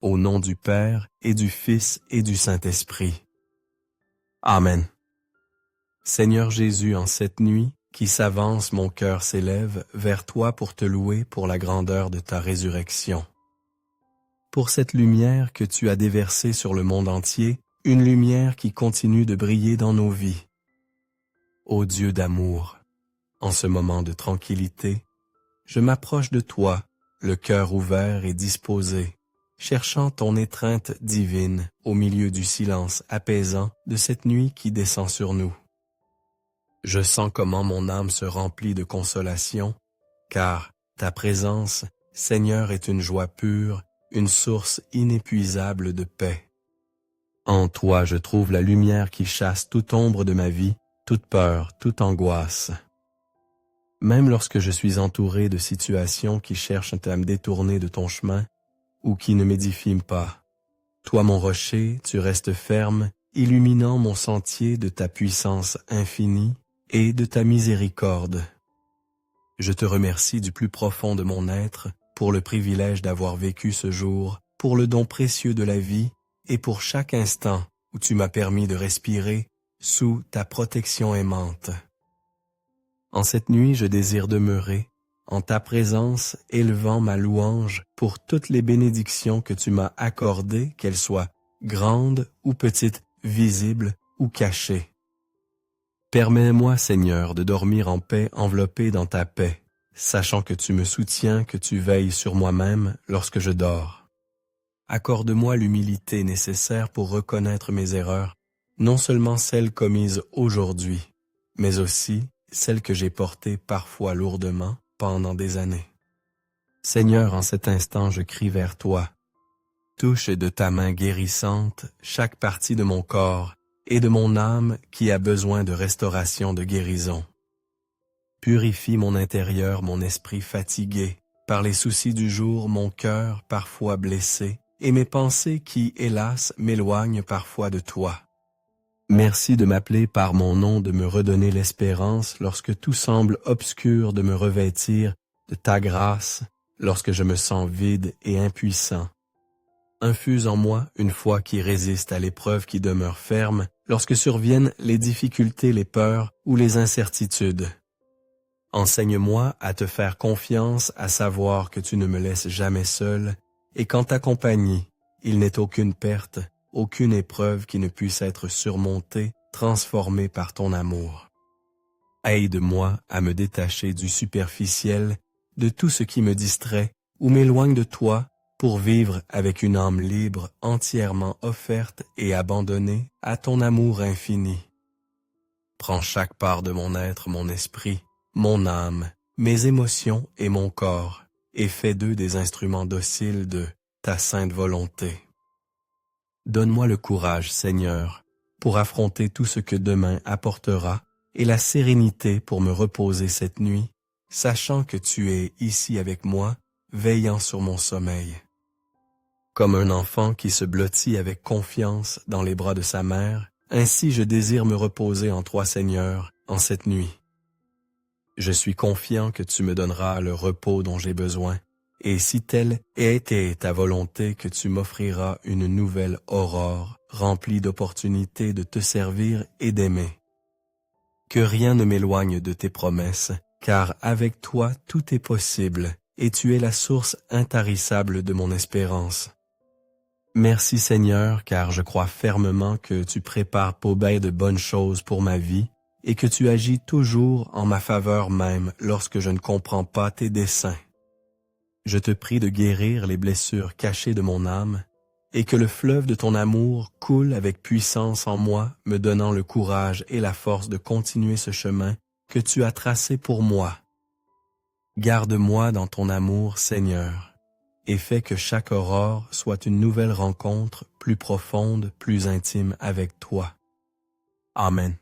Au nom du Père, et du Fils, et du Saint-Esprit. Amen. Seigneur Jésus, en cette nuit, qui s'avance, mon cœur s'élève vers toi pour te louer pour la grandeur de ta résurrection. Pour cette lumière que tu as déversée sur le monde entier, une lumière qui continue de briller dans nos vies. Ô Dieu d'amour, en ce moment de tranquillité, je m'approche de toi, le cœur ouvert et disposé, cherchant ton étreinte divine au milieu du silence apaisant de cette nuit qui descend sur nous. Je sens comment mon âme se remplit de consolation, car ta présence, Seigneur, est une joie pure, une source inépuisable de paix. En toi je trouve la lumière qui chasse toute ombre de ma vie, toute peur, toute angoisse. Même lorsque je suis entouré de situations qui cherchent à me détourner de ton chemin, ou qui ne m'édifient pas, toi mon rocher, tu restes ferme, illuminant mon sentier de ta puissance infinie et de ta miséricorde. Je te remercie du plus profond de mon être pour le privilège d'avoir vécu ce jour, pour le don précieux de la vie et pour chaque instant où tu m'as permis de respirer sous ta protection aimante. En cette nuit, je désire demeurer en ta présence, élevant ma louange pour toutes les bénédictions que tu m'as accordées, qu'elles soient grandes ou petites, visibles ou cachées. Permets-moi, Seigneur, de dormir en paix enveloppé dans ta paix, sachant que tu me soutiens, que tu veilles sur moi-même lorsque je dors. Accorde-moi l'humilité nécessaire pour reconnaître mes erreurs, non seulement celles commises aujourd'hui, mais aussi celles que j'ai portées parfois lourdement pendant des années. Seigneur, en cet instant, je crie vers toi. Touche de ta main guérissante chaque partie de mon corps et de mon âme qui a besoin de restauration, de guérison. Purifie mon intérieur, mon esprit fatigué, par les soucis du jour, mon cœur parfois blessé, et mes pensées qui, hélas, m'éloignent parfois de toi. Merci de m'appeler par mon nom, de me redonner l'espérance lorsque tout semble obscur, de me revêtir de ta grâce lorsque je me sens vide et impuissant. Infuse en moi une foi qui résiste à l'épreuve qui demeure ferme lorsque surviennent les difficultés, les peurs ou les incertitudes. Enseigne-moi à te faire confiance, à savoir que tu ne me laisses jamais seul et qu'en ta compagnie, il n'est aucune perte, aucune épreuve qui ne puisse être surmontée, transformée par ton amour. Aide-moi à me détacher du superficiel, de tout ce qui me distrait ou m'éloigne de toi, pour vivre avec une âme libre, entièrement offerte et abandonnée à ton amour infini. Prends chaque part de mon être, mon esprit, mon âme, mes émotions et mon corps, et fais d'eux des instruments dociles de ta sainte volonté. Donne-moi le courage, Seigneur, pour affronter tout ce que demain apportera, et la sérénité pour me reposer cette nuit, sachant que tu es ici avec moi, veillant sur mon sommeil. Comme un enfant qui se blottit avec confiance dans les bras de sa mère, ainsi je désire me reposer en toi, Seigneur, en cette nuit. Je suis confiant que tu me donneras le repos dont j'ai besoin, et si telle ait été ta volonté, que tu m'offriras une nouvelle aurore remplie d'opportunités de te servir et d'aimer. Que rien ne m'éloigne de tes promesses, car avec toi tout est possible, et tu es la source intarissable de mon espérance. Merci Seigneur, car je crois fermement que tu prépares pour bien de bonnes choses pour ma vie, et que tu agis toujours en ma faveur même lorsque je ne comprends pas tes desseins. Je te prie de guérir les blessures cachées de mon âme, et que le fleuve de ton amour coule avec puissance en moi, me donnant le courage et la force de continuer ce chemin que tu as tracé pour moi. Garde-moi dans ton amour, Seigneur, et fais que chaque aurore soit une nouvelle rencontre plus profonde, plus intime avec toi. Amen.